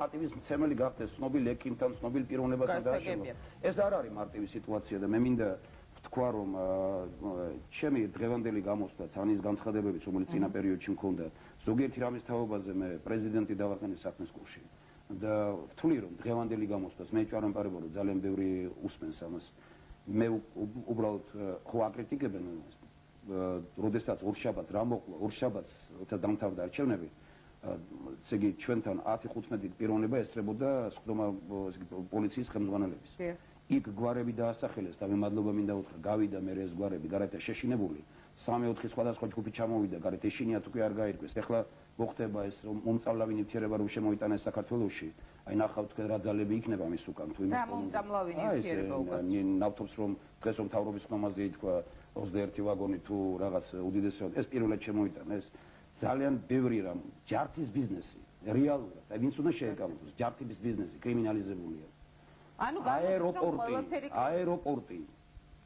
პატივისმცემელი გახდეს ცნობილ ექიმთან, ცნობილ პიროვნებასთან დააშორება. ეს არ არის მარტივი სიტუაცია და მე მინდა ვთქვა, რომ ჩემი დღევანდელი გამოსვლა ცანის განცხადებებით, რომელიც წინა პერიოდში მქონდა, ზოგიერთი რამის თაობაზე მე პრეზიდენტი დავაყენე საქმის კურსში და ვთვლი, რომ დღევანდელი გამოსვლას მე ვჭარ ამპარებო, რომ ძალიან ბევრი უსმენს ამას. მე უბრალოდ ხო აკრიტიკებენ როდესაც ორშაბათს რა მოყვა, ორშაბათს როცა დამთავრდა არჩევნები, ესე იგი ჩვენთან 10-15 პიროვნება ესწრებოდა სხდომა პოლიციის ხელმძღვანელების. იქ გვარები დაასახელეს და მე მადლობა მინდა უთხრა, გავიდა მე ეს გვარები გარეთ შეშინებული, 3-4 სხვადასხვა ჯგუფი ჩამოვიდა გარეთ, ეშინიათ უკვე არ გაირკვეს. ეხლა მოხდება ეს რომ მომწავლავი ნივთიერება რომ შემოიტანეს საქართველოში, აი ნახავთ თქვენ რა ძალები იქნება მის უკან თუ იმის მომწავლავი ნივთიერება უკან. ნავთობს რომ დღეს რომ მთავრობის ხმაზე ითქვა 21 ვაგონი თუ რაღაც უდიდესი ეს პირველად შემოიტანა ეს ძალიან ბევრი რამ ჯართის ბიზნესი რეალურად აი ვინც უნდა შეეკავოს ჯართის ბიზნესი კრიმინალიზებულია. ანუ აეროპორტი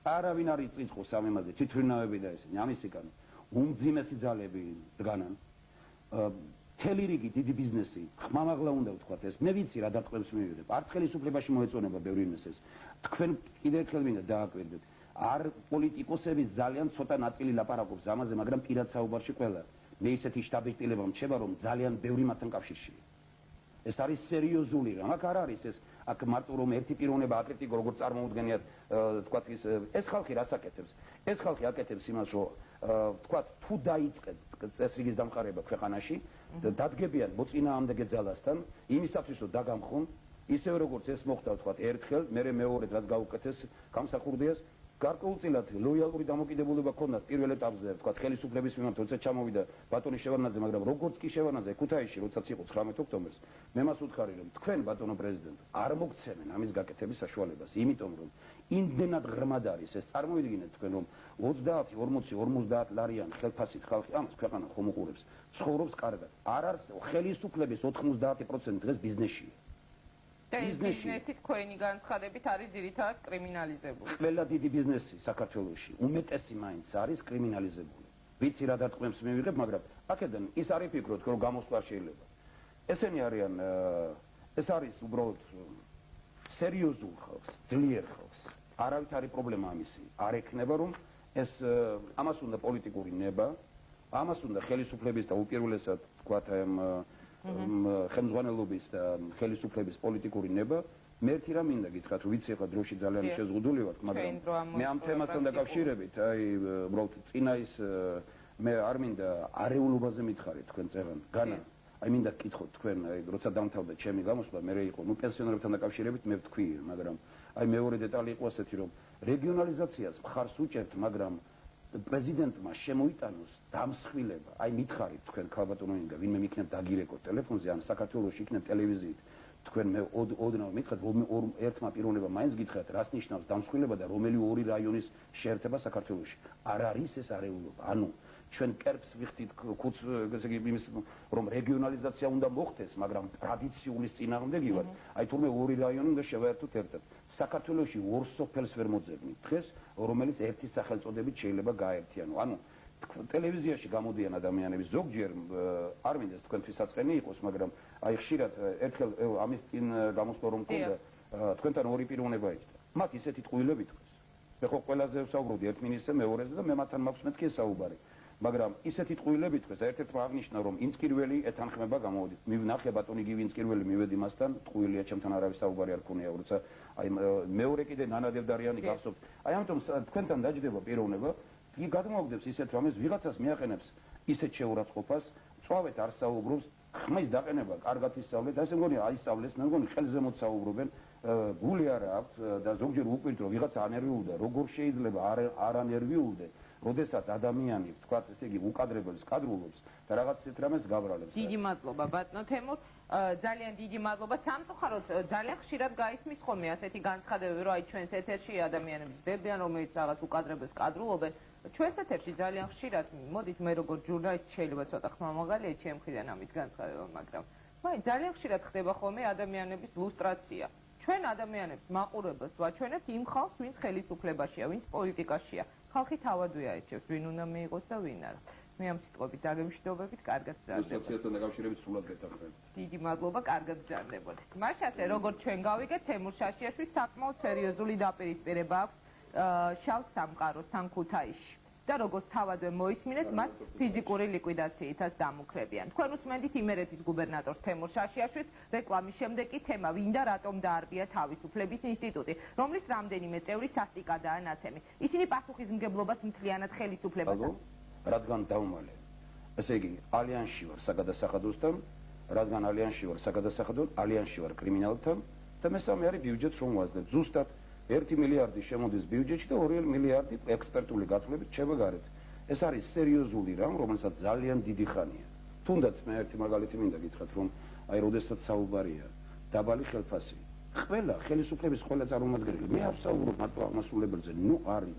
არავინ არ იწიწყოს ამ იმაზე თვითმფრინავები და ესე ამისიკან უმძიმესი ძალები დგანან მთელი რიგი დიდი ბიზნესი ხმამაღლა უნდა ვთქვათ ეს მე ვიცი რა დატყვევს მივიღებ არც ხელისუფლებაში მოეწონება ბევრი იმას ეს თქვენ კიდევ ერთხელ მინდა დააკვირდეთ არ პოლიტიკოსების ძალიან ცოტა ნაწილი ლაპარაკობს ამაზე მაგრამ პირად საუბარში ყველა მე ისეთი შტაბ-ტილება მრჩება რომ ძალიან ბევრი მათთან კავშირშია ეს არის სერიოზული რამ აქ არ არის ეს აქ მარტო რომ ერთი პიროვნება აკრიტიკო როგორც წარმოუდგენიათ თქვათ ეს ხალხი რას აკეთებს ეს ხალხი აკეთებს იმას რომ თქვათ თუ დაიწყეთ წესრიგის დამყარება ქვეყანაში დადგებიან მოწინააღმდეგე ძალასთან იმისათვის რომ დაგამხონ ისევე როგორც ეს მოხდა თქვათ ერთხელ მე მეორედ რაც გაუკეთეს გამსახურდიას გარკვეულწილად ლოიალური დამოკიდებულება ქონდათ პირველ ეტაპზე თქვათ ხელისუფლების მიმართ როცა ჩამოვიდა ბატონი შევარდნაძე მაგრამ როგორც კი შევარდნაძე ქუთაისში როდესაც იყო 19 ოქტომბერს მე მას ვუთხარი რომ თქვენ ბატონო პრეზიდენტ არ მოგცემენ ამის გაკეთების საშუალებას იმიტომ რომ იმდენად ღრმად არის ეს წარმოიდგინეთ თქვენ რომ 30 40 50 ლარიან ხელფასით ხალხი ამას ქვეყანა ხომ უყურებს ცხოვრობს კარგად არ არის ხელისუფლების 90% დღეს ბიზნესია ბიზნესი თქვენი განცხადებით არის ძირითადად კრიმინალიზებული. ყველა დიდი ბიზნესი საქართველოში უმეტესი მაინც არის კრიმინალიზებული. ვიცი რა დატყვევს მივიღებ, მაგრამ აქედან ის არის ფიქრობთ, რომ გამოსვლა შეიძლება. ესენი არიან ეს არის უბრალოდ სერიოზულ ხალხს, ძლიერ ხალხს. არავით არის პრობლემა ამისი. არ ექნება რომ ეს ამას უნდა პოლიტიკური ნება, ამას უნდა ხელისუფლების და უპირველესად თქვათ ხელმძღვანელობის და ხელისუფლების პოლიტიკური ნება მე ერთი რამ მინდა გითხრათ რომ ვიცი ახლა დროში ძალიან შეზღუდული ვარ მაგრამ მე ამ თემასთან დაკავშირებით აი უბრალოდ წინა ის მე არ მინდა არეულობაზე მითხარით თქვენ წეღან განა აი მინდა გკითხოთ თქვენ აი როცა დამთავრდა ჩემი გამოსვლა მე იყო ნუ პენსიონერებთან დაკავშირებით მე ვთქვი მაგრამ აი მეორე დეტალი იყო ასეთი რომ რეგიონალიზაციას მხარს უჭერთ მაგრამ პრეზიდენტმა შემოიტანოს დამსხვილება. აი მითხარით თქვენ ქალბატონო ინგა, ვინმე მიქნებ დაგირეკო ტელეფონზე ან საქართველოში იქნებ ტელევიზიით. თქვენ მე ოდნავ მითხრათ ერთმა პიროვნებამ მაინც გითხრათ, რას ნიშნავს დამსხვილება და რომელი ორი რაიონის შეერთება საქართველოში. არ არის ეს არეულობა. ანუ ჩვენ კერპს ვიხდით ხუც ესე იგი იმის რომ რეგიონალიზაცია უნდა მოხდეს, მაგრამ ტრადიციული წინააღმდეგი ვარ. აი თურმე ორი რაიონი უნდა შევაერთოთ ერთად. საქართველოში ორ სოფელს ვერ მოძებნით დღეს, რომელიც ერთი სახელწოდებით შეიძლება გააერთიანო. ანუ ტელევიზიაში გამოდიან ადამიანები ზოგჯერ არ მინდა თქვენთვის საწყენი იყოს, მაგრამ აი ხშირად ერთხელ ამის წინ გამოსვლა რომ მქონდა თქვენთან ორი პიროვნება იჯდა. მათ ისეთი ტყუილები თქვეს. მე ხო ყველაზე ვსაუბრობდი ერთ მინისტრზე მეორეზე და მე მათთან მაქვს მეთქი საუბარი. მაგრამ ისეთი ტყუილები თქვეს, ერთ-ერთმა აღნიშნა რომ ინსკირველი ეთანხმება გამოვიდით. მივნახე ბატონი გივი ინსკირველი მივედი მასთან, ტყუილია ჩემთან არავის საუბარი არ ქონია, როცა აი მეორე კიდე ნანადევდარიანი გახსოვთ. აი ამიტომ თქვენთან დაჯდება პიროვნება, იგი გადმოაგდებს ისეთ რამეს, ვიღაცას მიაყენებს ისეთ შეურაცხყოფას, წვავეთ არ საუბრობს, ხმის დაყენება კარგად ისწავლეთ, ასე მგონი აისწავლეს, მე მგონი ხელზე მოწაუბრობენ, გული არა აქვს და ზოგჯერ უყვირთ რომ ვიღაცა ანერვიულდა, როგორ შეიძლება არ ანერვიულდე როდესაც ადამიანი, თქვათ, ესე იგი, უკადრებელს კადრულობს და რაღაც ისეთ რამეს გაბრალებს. დიდი მადლობა, ბატონო თემურ. ძალიან დიდი მადლობა. სამწუხაროდ ძალიან ხშირად გაისმის ხოლმე ასეთი განცხადებები, რომ აი ჩვენს ეთერში ადამიანები ძდებიან, რომელიც რაღაც უკადრებელს კადრულობენ. ჩვენს ეთერში ძალიან ხშირად, მოდით მე როგორც ჟურნალისტი შეიძლება ცოტა ხმამაღალია ჩემ მხრიდან ამის განცხადება, მაგრამ ძალიან ხშირად ხდება ხოლმე ადამიანების ლუსტრაცია. ჩვენ ადამიანებს მაყურებელს ვაჩვენებთ იმ ხალხს, ვინც ხელისუფლებაშია, ვინც პოლიტიკაშია. ხალხი თავად ვიარჩევს, ვინ უნდა მიიღოს და ვინ არა. მე ამ სიტყვებით დაგემშვიდობებით, კარგად გრძანდებოდეთ. ლუსტრაციასთან დაკავშირებით სულად გეთანხმებით. დიდი მადლობა, კარგად გრძანდებოდეთ. მაშასე, როგორც ჩვენ გავიგეთ, თემურ შაშიაშვილს საკმაოდ სერიოზული დაპირისპირება აქვს შავ სამყაროსთან ქუთაისში. და როგორც თავადვე მოისმინეთ, მას ფიზიკური ლიკვიდაციითაც დამუქრებიან. თქვენ უსმენთ იმერეთის გუბერნატორს თემურ შაშიაშვილს, რეკლამის შემდეგ კი თემა ვინ და რატომ დაარბია თავისუფლების ინსტიტუტი, რომლის რამდენიმე წევრი სასტიკადაა ნაცემი. ისინი პასუხისმგებლობას მთლიანად ხელისუფლებასთან. რადგან დავმალე. ესე იგი, ალიანსში ვარ საგადასახადოსთან, რადგან ალიანსში ვარ საგადასახადო, ალიანსში ვარ კრიმინალთან და მესამე არის ბიუჯეტს რომ ვაზრდებ. ზუსტად 1 მილიარდი შემოდის ბიუჯეტში და 2 მილიარდი ექსპერტული გათვლებით რჩება გარეთ. ეს არის სერიოზული რამ, რომელსაც ძალიან დიდი ხანია. თუნდაც მე ერთი მაგალითი მინდა გითხრათ, რომ აი როდესაც საუბარია დაბალი ხელფასი, ყველა ხელისუფლების ყველა წარმომადგენელი, მე არ ვსაუბრობ მარტო აღმასრულებელზე,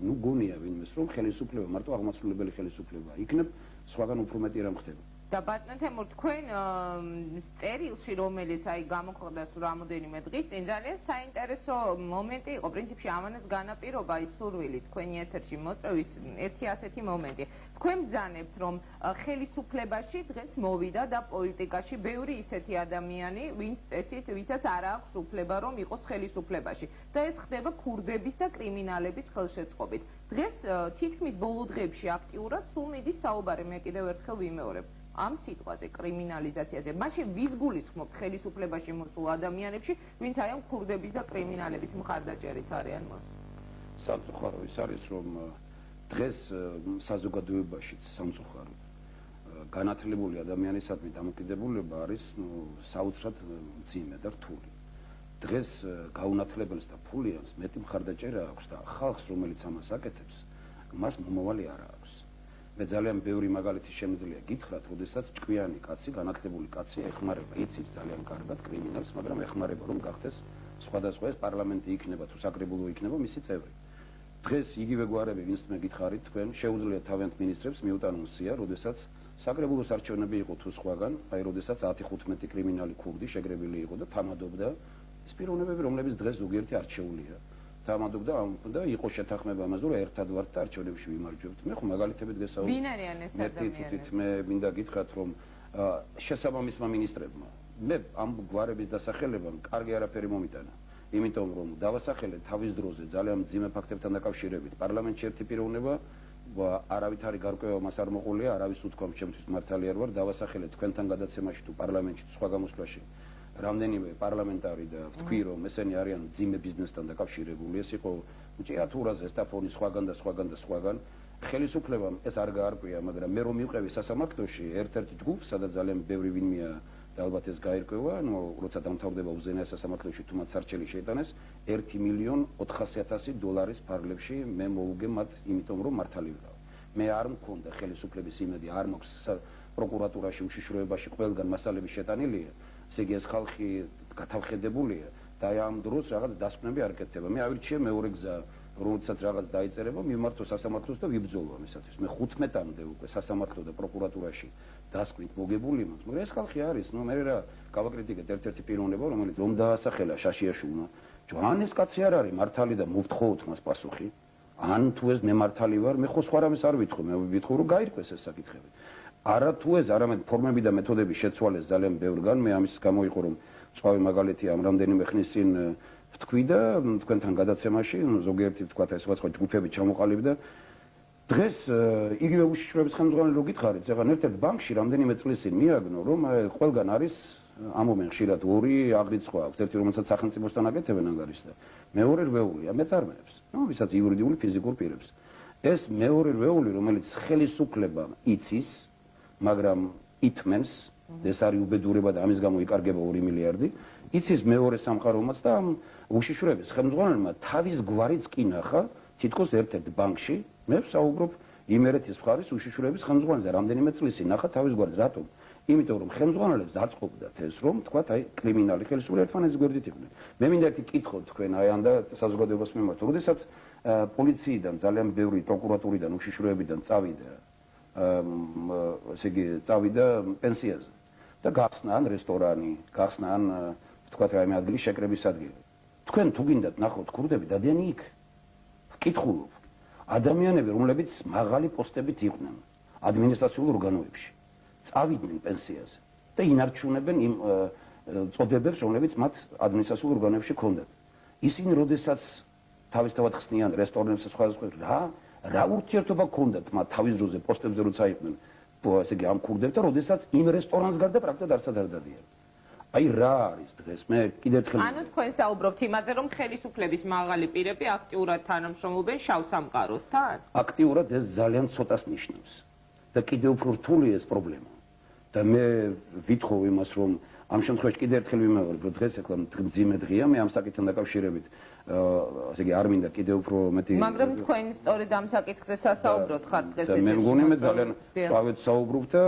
ნუ გონია ვინმეს რომ ხელისუფლება მარტო აღმასრულებელი ხელისუფლებაა. იქნებ სხვაგან უფრო მეტი რამ ხდება. და ბატონო თემურ, თქვენ წერილში, რომელიც აი გამოქვეყნდა რამოდენიმე დღის წინ, ძალიან საინტერესო მომენტი იყო. პრინციპში ამანაც განაპირობა ის სურვილი თქვენი ეთერში მოწვევის ერთი ასეთი მომენტი. თქვენ ბრძანებთ, რომ ხელისუფლებაში დღეს მოვიდა და პოლიტიკაში ბევრი ისეთი ადამიანი, ვინც წესით, ვისაც არ აქვს უფლება რომ იყოს ხელისუფლებაში. და ეს ხდება ქურდების და კრიმინალების ხელშეწყობით. დღეს თითქმის ბოლო დღეებში აქტიურად სულ მიდის საუბარი, მე კიდევ ერთხელ ვიმეორებ. ამ სიტყვაზე კრიმინალიზაციაზე. მაშინ ვის გულისხმობთ ხელისუფლებაში მოსულ ადამიანებში, ვინც აი ამ ქურდების და კრიმინალების მხარდაჭერით არიან მოსული? სამწუხარო ის არის, რომ დღეს საზოგადოებაშიც სამწუხაროდ განათლებული ადამიანისადმი დამოკიდებულება არის საოცრად მძიმე და რთული. დღეს გაუნათლებელს და ფულიანს მეტი მხარდაჭერა აქვს და ხალხს, რომელიც ამას აკეთებს, მას მომავალი არ აქვს. მე ძალიან ბევრი მაგალითი შემიძლია გითხრათ, როდესაც ჭკვიანი კაცი, განათლებული კაცი ეხმარება, იცის ძალიან კარგად კრიმინალს, მაგრამ ეხმარება რომ გახდეს სხვადასხვა ეს პარლამენტი იქნება თუ საკრებულო იქნება მისი წევრი. დღეს იგივე გვარები, ვინც მე გითხარით, თქვენ შეუძლიათ თავიანთ მინისტრებს მიუტანონ-სია, როდესაც საკრებულოს არჩევნები იყო თუ სხვაგან, აი როდესაც 10-15 კრიმინალი ქურდი შეგრებილი იყო და თამადობდა ეს პიროვნებები, რომლებიც დღეს ზოგიერთი არჩეულია. თამადობდა და იყო შეთანხმება ამაზე, რომ ერთად ვართ და არჩევნებში ვიმარჯვებთ. მე ხო მაგალითებით გესაუბრებ. ვინ არიან ეს ადამიანები? მე მინდა გითხრათ, რომ შესაბამისმა მინისტრებმა მე ამ გვარების დასახელებამ კარგი არაფერი მომიტანა. იმიტომ რომ დავასახელე თავის დროზე ძალიან მძიმე ფაქტებთან დაკავშირებით. პარლამენტში ერთი პიროვნება არავითარი გარკვევა მას არ მოყოლია, არავის უთქვამს ჩემთვის მართალი არ ვარ, დავასახელე თქვენთან გადაცემაში თუ პარლამენტში თუ სხვა გამოსვლაში. რამდენიმე პარლამენტარი და ვთქვი რომ ესენი არიან მძიმე ბიზნესთან დაკავშირებული. ეს იყო ჭიათურაზე, სტაფონის სხვაგან და სხვაგან და სხვაგან. ხელისუფლებამ ეს არ გაარკვია, მაგრამ მე რომ მივყევი სასამართლოში ერთ-ერთ ჯგუფს, სადაც ძალიან ბევრი ვინმეა და ალბათ ეს გაერკვევა, როცა დამთავრდება უზენაე სასამართლოში თუ მათ სარჩელი შეიტანეს, $1,400,000 ფარგლებში მე მოვუგე მათ, იმიტომ რომ მართალი ვიყავ. მე არ მქონდა ხელისუფლების იმედი, არ მაქვს პროკურატურაში, უშიშროებაში ყველგან მასალები შეტანილია. ესე იგი ეს ხალხი გათავხედებულია და აი ამ დროს რაღაც დასკვნები არ კეთდება. მე ავირჩიე მეორე გზა, როდესაც რაღაც დაიწერება, მივმართო სასამართლოს და ვიბრძოლო ამისათვის. მე 15-მდე უკვე სასამართლო და პროკურატურაში დასკვნით მოგებული მაქვს, მაგრამ ეს ხალხი არის, მე რა გავაკრიტიკეთ ერთ-ერთი პიროვნება, რომელიც რომ დაასახელა შაშიაშვილმა, ჯვან ეს კაცი არ არის მართალი და მოვთხოვოთ მას პასუხი. ან თუ ეს მე მართალი ვარ, მე ხო სხვა რამეს არ ვითხოვ, მე ვითხოვ რომ გაირკვეს ეს საკითხები. არა თუ ეს, არამედ ფორმები და მეთოდები შეცვალეს ძალიან ბევრგან, მე ამის გამო იყო რომ წვავი მაგალითი ამ რამდენიმე ხნის წინ ვთქვი და თქვენთან გადაცემაში, ზოგიერთი თქვათ ეს სხვა ჯგუფები ჩამოყალიბდა. დღეს იგივე უშიშროების ხელმძღვანელი რო გითხარით, ზეგან ერთ-ერთ ბანკში რამდენიმე წლის წინ მიაგნო, რომ ყველგან არის ამომენ ხშირად ორი აღრიცხვა აქვს, ერთი რომელსაც სახელმწიფოსთან აკეთებენ ანგარიშს და მეორე რვეულია მეწარმეებს, ვისაც იურიდიული ფიზიკურ პირებს. ეს მეორე რვეული, რომელიც ხელისუფლება იცის, მაგრამ ითმენს, ეს არის უბედურება და ამის გამო იკარგება 2 მილიარდი, იცის მეორე სამყარომაც და ამ უშიშროების ხელმძღვანელმა თავის გვარიც კი ნახა, თითქოს ერთ-ერთ ბანკში, მე ვსაუბრობ იმერეთის მხარის უშიშროების ხელმძღვანელზე, რამდენიმე წლის წინ ნახა თავის გვარს, რატომ? იმიტომ რომ ხელმძღვანელებს დაწყობდათ ეს, რომ თქვათ აი კრიმინალი ხელისუფლება ერთმანეთის გვერდით იყვნენ. მე მინდა ერთი კითხო თქვენ აი ან და საზოგადოებას მიმართ, როდესაც პოლიციიდან ძალიან ბევრი პროკურატურიდან უშიშროებიდან წავიდა ესე იგი წავიდა პენსიაზე და გახსნა ან რესტორანი, გახსნა ან თქვათ რაიმე ადგილი შეკრების ადგილი. თქვენ თუ გინდათ ნახოთ ქურდები დადიანი იქ. ვკითხულობ. ადამიანები, რომლებიც მაღალი პოსტებით იყვნენ. ადმინისტრაციულ ორგანოებში. წავიდნენ პენსიაზე და ინარჩუნებენ იმ წოდებებს, რომლებიც მათ ადმინისტრაციულ ორგანოებში ჰქონდათ. ისინი როდესაც თავისთავად ხსნიან რესტორნებს და სხვა რა ურთიერთობა ჰქონდათ მათ თავის დროზე პოსტებზე როცა იყვნენ, ესე იგი ამ ქურდებს და როდესაც იმ რესტორანს გარდა პრაქტიკულად არცად არ დადიან. აი რა არის დღეს მე კიდევ ერთხელ ანუ თქვენ საუბრობთ იმაზე, რომ ხელისუფლების მაღალი პირები აქტიურად თანამშრომლობენ შავ სამყაროსთან? აქტიურად ეს ძალიან ცოტას ნიშნავს და კიდევ უფრო რთული ეს პრობლემა. და მე ვითხოვ იმას, რომ ამ შემთხვევაში კიდევ ერთხელ ვიმეორებ, რომ დღეს ახლა მძიმე დღეა, მე ამ საკითხთან დაკავშირებით ასე იგი არ მინდა კიდევ უფრო მეტი მაგრამ თქვენ სწორედ ამ საკითხზე სასაუბროთ ხართ დღეს ეთერში. მე მგონი მე ძალიან სწორად საუბრობ და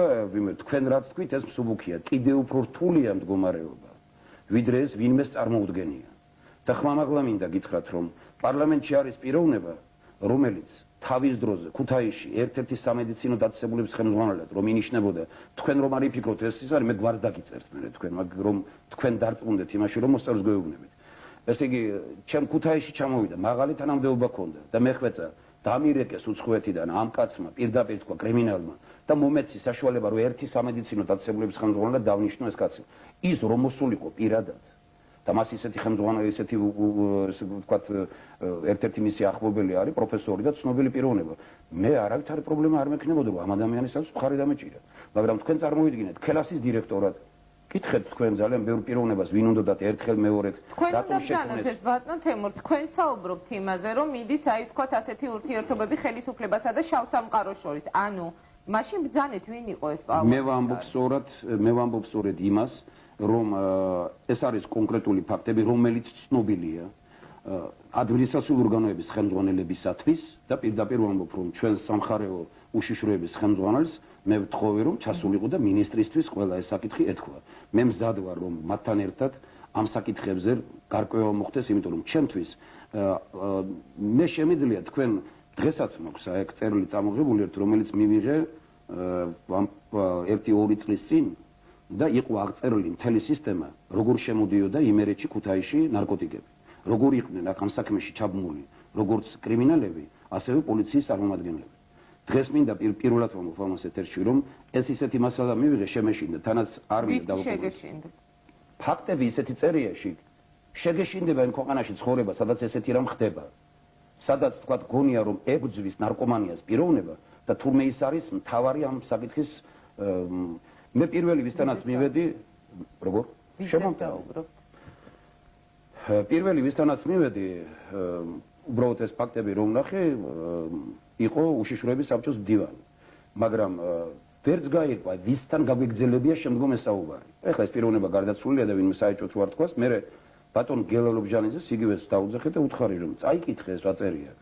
თქვენ რაც თქვით ეს მსუბუქია, კიდევ უფრო რთულია მდგომარეობა, ვიდრე ეს ვინმეს წარმოუდგენია. და ხმამაღლა მინდა გითხრათ, რომ პარლამენტში არის პიროვნება, რომელიც თავის დროზე ქუთაისში ერთ-ერთი სამედიცინო დაწესებულების ხელმძღვანელად რომ ინიშნებოდა, თქვენ რომ არ იფიქროთ ეს ის არის, მე გვარს დაგიწერთ მე თქვენ, რომ თქვენ დარწმუნდეთ იმაში, რომ მოსწავლეს გვეუბნებით. ესე იგი, ჩემ ქუთაისში ჩამოვიდა, მაღალი თანამდებობა ჰქონდა და მეხვეწა დამირეკეს უცხოეთიდან ამ კაცმა, პირდაპირ თქვა კრიმინალმა და მომეცი საშუალება, რომ ერთი სამედიცინო დაწესებულების ხელმძღვანელად დავნიშნო ეს კაცი. ის რომ მოსულიყო პირადად და მას ისეთი ხელმძღვანელი, ისეთი ვთქვათ, ერთ-ერთი მისი ახლობელი არის პროფესორი და ცნობილი პიროვნება. მე არავითარი პრობლემა არ მექნებოდა, რომ ამ ადამიანისაც მხარი დამეჭირა. მაგრამ თქვენ წარმოიდგინეთ, ქელასის დირექტორად კითხეთ თქვენ ძალიან ბევრ პიროვნებას, ვინ უნდათ ერთხელ მეორედ რატომ შექმნეს ეს ბატონო თემურ, თქვენ საუბრობთ იმაზე, რომ მიდის აი ვთქვათ ასეთი ურთიერთობები ხელისუფლებასა და შავ სამყაროს შორის. ანუ მაშინ ბრძანეთ ვინ იყო ეს პავლო? მე ვამბობ სწორედ იმას, რომ ეს არის კონკრეტული ფაქტები, რომელიც ცნობილია ადმინისტრაციული ორგანოების ხელმძღვანელებისათვის და პირდაპირ ვამბობ, რომ ჩვენ სამხარეო უშიშროების ხელმძღვანელს მე ვთხოვი, რომ ჩასულიყო და მინისტრისთვის ყველა ეს საკითხი ეთქვა. მე მზად ვარ, რომ მათთან ერთად ამ საკითხებზე გარკვევა მოხდეს, იმიტომ რომ ჩემთვის მე შემიძლია თქვენ დღესაც მაქვს აქ წერილი წამოღებული ერთი, რომელიც მივიღე 1-2 წლის წინ და იყო აღწერილი მთელი სისტემა, როგორ შემოდიოდა იმერეთში, ქუთაისში ნარკოტიკები. როგორ იყვნენ აქ ამ საქმეში ჩაბმული, როგორც კრიმინალები, ასევე პოლიციის წარმომადგენლები. დღეს მინდა პირველად ვამბობ ამას ეთერში, რომ ეს ისეთი მასალა მივიღე, შემეშინდა, თანაც არ მინდა შეგეშინდა. ფაქტები ისეთი წერიაში შეგეშინდება იმ ქვეყანაში ცხოვრება, სადაც ესეთი რამ ხდება. სადაც თქვა გონია, რომ ებრძვის ნარკომანიას პიროვნება და თურმე ის არის მთავარი ამ საკითხის მე პირველი ვისთანაც მივედი, როგორ? შემომთავაზებთ. პირველი ვისთანაც მივედი, უბრალოდ ეს ფაქტები რომ ვნახე, იყო უშიშროების საბჭოს მდივანი. მაგრამ ვერც გაირკვა, ვისთან გაგვეგზელებია შემდგომ ეს საუბარი. ეხლა ეს პიროვნება გარდაცვლილია და ვინმე საეჭვოდ ვარ თქვას, მე ბატონ გელა ლობჟანიძეს იგივეს დაუძახე და უთხარი, რომ წაიკითხე ეს რა წერია.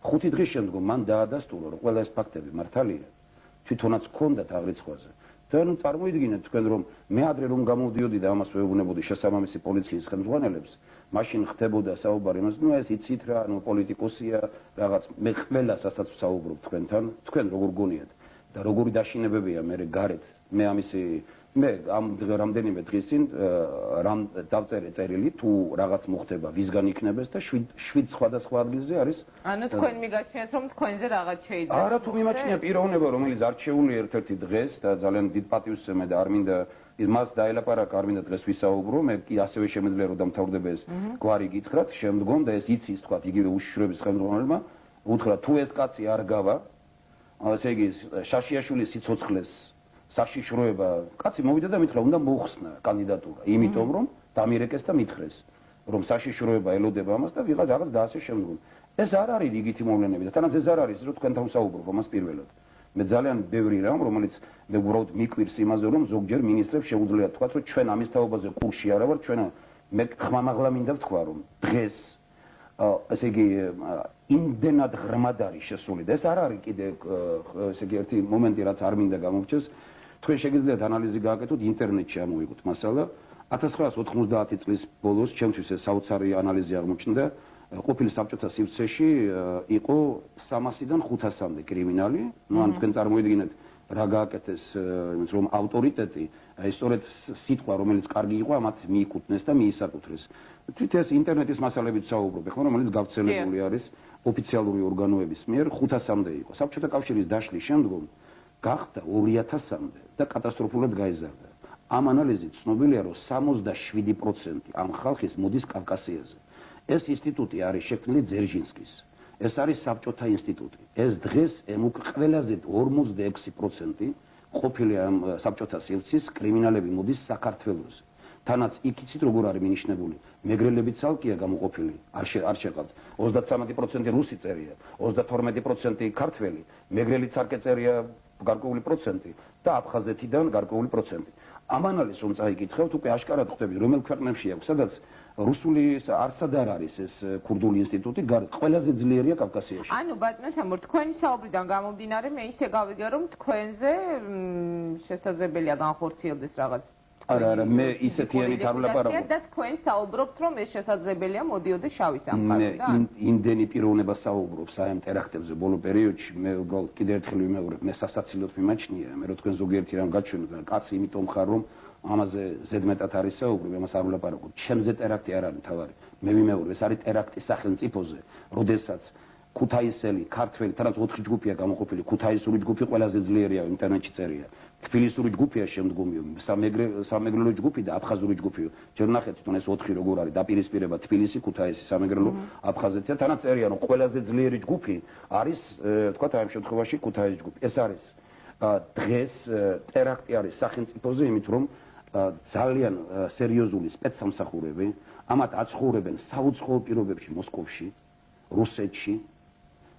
5 დღის შემდგომ მან დაადასტურა, რომ ყველა ეს ფაქტები მართალია. თვითონაც ჰქონდათ აღრიცხვაზე. და ნუ წარმოიდგინეთ თქვენ, რომ მე ადრე რომ გამოვდიოდი და ამას ვეუბნებოდი შესაბამისი პოლიციის ხელმძღვანელებს, მაშინ ხდებოდა საუბარი იმაზე, ნუ ეს იცით რა, ნუ პოლიტიკოსია, რაღაც მე ყველას ასაც ვსაუბრობ თქვენთან, თქვენ როგორ გონიათ და როგორი დაშინებებია მე გარეთ, მე ამისი მე ამ რამდენიმე დღის წინ დავწერე წერილი, თუ რაღაც მოხდება, ვისგან იქნებეს და 7 სხვადასხვა ადგილზე არის. ანუ თქვენ მიგაჩნიათ, რომ თქვენზე რაღაც შეიძლება. არა, თუ მიმაჩნია პიროვნება, რომელიც არჩეული ერთ-ერთი დღეს და ძალიან დიდ პატივს ემე და არ მინდა მას დაელაპარაკა, არ მინდა დღეს ვისაუბრო, მე კი ასევე შემიძლია რომ დამთავრდება ეს გვარი გითხრათ, შემდგომ და ეს იცის თქვა იგივე უშიშროების ხელმძღვანელმა, უთხრა თუ ეს კაცი არ გავა, ესე იგი შაშიაშვილის სიცოცხლეს საშიშროება, კაცი მოვიდა და მითხრა, უნდა მოხსნა კანდიდატურა, იმიტომ რომ დამირეკეს და მითხრეს, რომ საშიშროება ელოდება ამას და ვიღაც რაღაც დაასე შემდგომ. ეს არ არის რიგითი მოვლენები და თანაც ეს არ არის, რომ თქვენთან ვსაუბრობ ამას პირველად. მე ძალიან ბევრი რამ, რომელიც მე უბრალოდ მიკვირს იმაზე, რომ ზოგჯერ მინისტრებს შეუძლიათ თქვა, რომ ჩვენ ამის თაობაზე კურსში არა ვარ, ჩვენ მე ხმამაღლა მინდა ვთქვა, რომ დღეს ესე იგი იმდენად ღრმად არის შესული და ეს არ არის კიდე ესე იგი ერთი მომენტი, რაც არ მინდა გამოვჩეს. თქვენ შეგიძლიათ ანალიზი გააკეთოთ, ინტერნეტში ამოიღოთ მასალა. 1990 წლის ბოლოს ჩემთვის ეს საოცარი ანალიზი აღმოჩნდა. ყოფილი საბჭოთა სივრცეში იყო 300-დან 500-მდე კრიმინალი. ნუ ან თქვენ წარმოიდგინეთ რა გააკეთეს, რომ ავტორიტეტი, აი სწორედ სიტყვა, რომელიც კარგი იყო, მათ მიიკუთვნეს და მიისაკუთრეს. თვით ეს ინტერნეტის მასალებით საუბრობ, ხო, რომელიც გავრცელებული არის ოფიციალური ორგანოების მიერ 500-მდე იყო. საბჭოთა კავშირის დაშლის შემდგომ გახდა 2000-მდე და კატასტროფულად გაიზარდა. ამ ანალიზით ცნობილია, რომ 67% ამ ხალხის მოდის კავკასიაზე. ეს ინსტიტუტი არის შექმნილი ძერჟინსკის. ეს არის საბჭოთა ინსტიტუტი. ეს დღეს ემუქ ყველაზე 46% ყოფილი ამ საბჭოთა სივრცის კრიმინალები მოდის საქართველოს. თანაც იქ იცით როგორ არის მინიშნებული. მეგრელები ცალკეა გამოყოფილი. არ შეყავთ. 33% რუსი წერია, 32% ქართველი, მეგრელი ცალკე წერია გარკვეული პროცენტი და აფხაზეთიდან გარკვეული პროცენტი. ამ ანალიზს რომ წაიკითხავთ, უკვე აშკარად ხვდები, რომელ ქვეყნებში აქვს, სადაც რუსული არსად არ არის ეს ქურდული ინსტიტუტი, ყველაზე ძლიერია კავკასიაში. ანუ ბატონო თემურ, თქვენი საუბრიდან გამომდინარე, მე ისე გავიგე, რომ თქვენზე შესაძლებელია განხორციელდეს რაღაც. არა, მე ისეთიანით არ ვლაპარაკობ. და თქვენ საუბრობთ, რომ ეს შესაძლებელია მოდიოდეს შავი სამყაროდან. მე იმდენი პიროვნება საუბრობ საერთო ტერაქტებზე ბოლო პერიოდში, მე უბრალოდ კიდევ ერთხელ ვიმეორებ, მე სასაცილოდ მიმაჩნია, მე რო თქვენ ზოგიერთი რამ გაჩვენოთ, კაცი იმიტომ ხარ, რომ ამაზე ზედმეტად არის საუბარი, ამას არ ვლაპარაკობ. ჩემზე ტერაქტი არ არის თავარი. მე ვიმეორებ, ეს არის ტერაქტი სახელმწიფოზე, როდესაც ქუთაისელი, ქართველი, თანაც 4 ჯგუფია გამოყოფილი, ქუთაისური ჯგუფი ყველაზე ძლიერია ინტერნეტში წერია. თბილისური ჯგუფია შემდგომიო, სამეგრელო ჯგუფი და აფხაზური ჯგუფიო. ჯერ ნახეთ თვითონ ეს 4 როგორ არის დაპირისპირება თბილისი, ქუთაისი, სამეგრელო, აფხაზეთი და თანაც წერია რომ ყველაზე ძლიერი ჯგუფი არის თქვა ამ შემთხვევაში ქუთაისის ჯგუფი. ეს არის დღეს ტერაქტი არის სახელმწიფოზე, იმით რომ ძალიან სერიოზული სპეცსამსახურები ამათ აცხოვრებენ საუცხოო პირობებში მოსკოვში, რუსეთში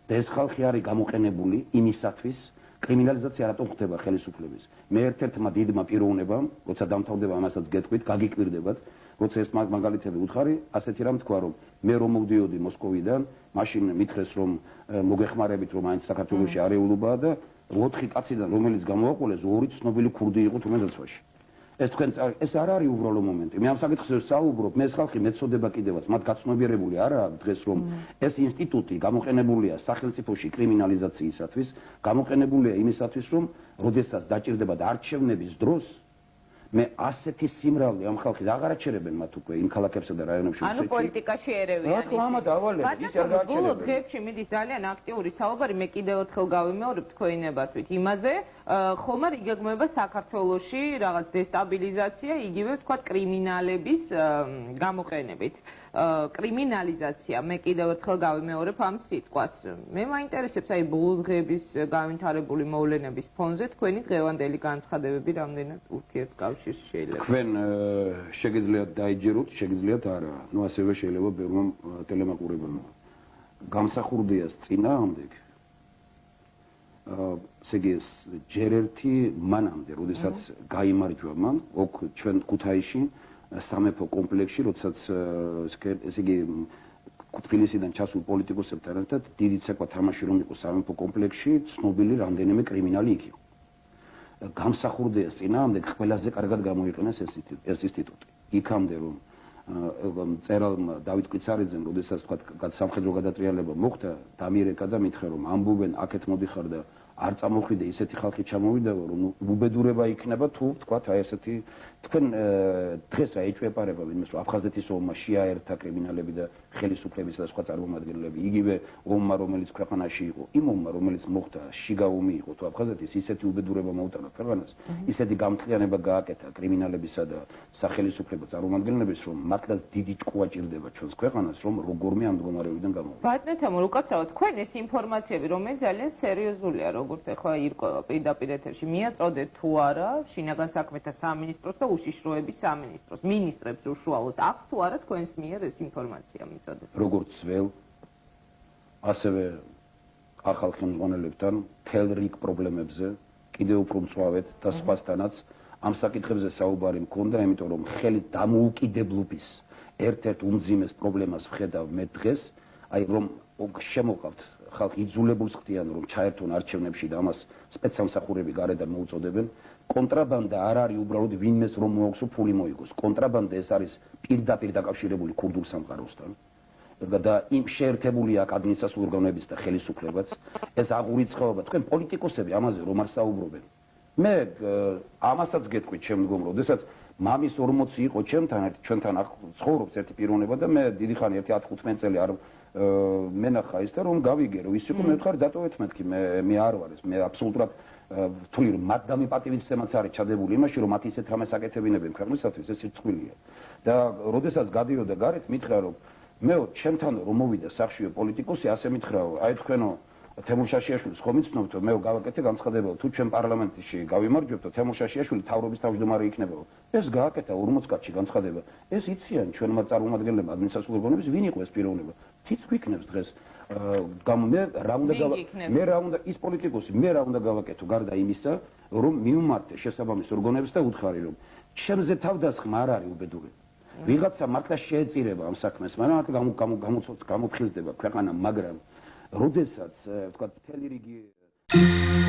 და ეს ხალხი არის გამოყენებული იმისათვის კრიმინალიზაცია რატომ ხდება ხელისუფლების. მე ერთ-ერთმა დიდმა პიროვნებამ, როცა დამთავრდება ამასაც გეტყვით, გაგიკვირდებათ, როცა ეს მაგალითები უთხარი, ასეთი რამ თქვა, რომ მე რომ მოვდიოდი მოსკოვიდან, მაშინ მითხრეს, რომ მოგეხმარებით, რომ აინც საქართველოში არეულობაა და 4 კაციდან, რომელიც გამოაყოლეს, 2 ცნობილი ქურდი იყო თუმენდაცვაში. ეს თქვენ ეს არ არის უბრალო მომენტი. მე ამ საკითხზე საუბრობ, მე ეს ხალხი მეწოდება კიდევაც, მათ გაცნობიერებული არა აქვს დღეს, რომ ეს ინსტიტუტი გამოყენებულია სახელმწიფოში კრიმინალიზაციისათვის, გამოყენებულია იმისათვის, რომ როდესაც დაჭირდება არჩევნების დროს მე ასეთი სიმრავლე ამ ხალხის აღარ აჩერებენ მათ უკვე იმ ქალაქებსა და რაიონებში. ანუ პოლიტიკაში ერევიან. რა თქმა უნდა, დავალებით, ის არ გააჩერებენ. ბოლო დღეებში მიდის ძალიან აქტიური საუბარი, მე კიდევ ერთხელ გავიმეორებ თქვენი ნებართვით იმაზე, ხომ არ იგეგმება საქართველოში რაღაც დესტაბილიზაცია, იგივე ვთქვათ კრიმინალების გამოყენებით. კრიმინალიზაცია, მე კიდევ ერთხელ გავიმეორებ ამ სიტყვას. მე მაინტერესებს აი ბოლო დღეების განვითარებული მოვლენების ფონზე თქვენი დღევანდელი განცხადებები რამდენად ურთიერთკავშირს შეიძლება. თქვენ შეგიძლიათ დაიჯეროთ, შეგიძლიათ არა. ნუ ასევე შეიძლება ბევრმა ტელემაყურებელმა. გამსახურდიას წინააღმდეგ ესე იგი ჯერ ერთი მანამდე, როდესაც გაიმარჯვა მან ოქ ჩვენ ქუთაისში სამეფო კომპლექსში, როდესაც ესე იგი თბილისიდან ჩასულ პოლიტიკოსებთან ერთად დიდი ცეკვა თამაში რომ იყო სამეფო კომპლექსში, ცნობილი რამდენიმე კრიმინალი იქ იყო. გამსახურდიას წინააღმდეგ ყველაზე კარგად გამოიყენეს ეს ინსტიტუტი. იქამდე რომ წერალმა დავით კვიცარიძემ, როდესაც თქვა სამხედრო გადატრიალება მოხდა, დამირეკა და მითხრა რომ ამბობენ აქეთ მოდიხარ და არ წამოხვიდე ისეთი ხალხი ჩამოვიდაო, რომ უბედურება იქნება თუ თქვა აი ესეთი თქვენ დღეს რა ეჭვეპარება იმას რომ აფხაზეთის ომმა შეაერთა კრიმინალები და ხელისუფლებისა და სხვა წარმომადგენლები, იგივე ომმა რომელიც ქვეყანაში იყო, იმ ომმა რომელიც მოხდა შიგა ომი იყო თუ აფხაზეთის, ისეთი უბედურება მოუტანა ქვეყანას, ისეთი გამთლიანება გააკეთა კრიმინალებისა და სახელისუფლება წარმომადგენლების, რომ მართლაც დიდი ჭკუა ჭირდება ჩვენს ქვეყანას, რომ როგორმე ამ მდგომარეობიდან გამოვიდეს. ბატონო თემურ, უკაცრავად თქვენ ეს ინფორმაციები, რომელიც ძალიან სერიოზულია, როგორც ახლა ირკვევა პირდაპირ ეთერში, მიაწოდეთ თუ არა შინაგან საქმეთა სამინისტროს და უშიშროების სამინისტროს მინისტრებს უშუალოდ აქვს თუ არა თქვენს მიერ ეს ინფორმაცია მიწოდეთ. როგორც ველს, ასევე ახალ ხელმძღვანელებთან თელ რიგ პრობლემებზე კიდევ უფრო მწვავედ და სხვასთანაც ამ საკითხებზე საუბარი მქონდა, იმიტომ რომ ხელით დამოუკიდებლობის ერთ-ერთ უმძიმეს პრობლემას ვხედავ მე დღეს, აი რომ შემოყავთ ხალხი იძულებულს ხდიან რომ ჩაერთონ არჩევნებში და ამას სპეცსამსახურები გარედან მოუწოდებენ. კონტრაბანდა არ არის უბრალოდ ვინმეს რომ მოაქვს ფული მოიგოს. კონტრაბანდა ეს არის პირდაპირ დაკავშირებული ქურდულ სამყაროსთან და იმ შეერთებული აქ ადმინისტრაციულ ორგანოების და ხელისუფლებაც. ეს აღურიცხაობა, თქვენ პოლიტიკოსები ამაზე რომ არ საუბრობენ. მე ამასაც გეტყვით შემდგომ, როდესაც მამის 40 იყო ჩვენთან ცხოვრობს ერთი პიროვნება და მე დიდი ხანი 10-15 წელი არ მენახა ის და რომ გავიგე რომ ის იყო მე ვთხარ დატოვეთ მეთქი მე არ ვარ ეს მე აბსოლუტურად ვთვლი რომ მათ დამიპატივისცემაც არის ჩადებული იმაში რომ მათ ისეთ რამეს აკეთებინებენ ქვეყნისათვის ეს სირცხვილია და როდესაც გადიოდა გარეთ მითხრა რომ მე ჩემთან რომ მოვიდა სახშიო პოლიტიკოსი ასე მითხრაო აი თქვენო თემურ შაშიაშვილის ხომ იცნობთ მე გავაკეთე განცხადება თუ ჩვენ პარლამენტში გავიმარჯვებთ თემურ შაშიაშვილი თავრობის თავმჯდომარე იქნებაო ეს გააკეთა 40 კაცი განცხადება ეს იციან ჩვენმა წარმომადგენლებმა ადმინისტრაციული ორგანოების ვინ იყო ეს პიროვნება თიც გვიქნებს დღეს მე რა უნდა ის პოლიტიკოსი მე რა უნდა გავაკეთო გარდა იმისა რომ მივმართე შესაბამის ორგანოებს და უთხარი რომ ჩემზე თავდასხმა არ არის უბედური ვიღაცა მართლა შეეწირება ამ საქმეს მაგრამ გამოცხიზდება ქვეყანა მაგრამ როდესაც თქვა მთელი რიგი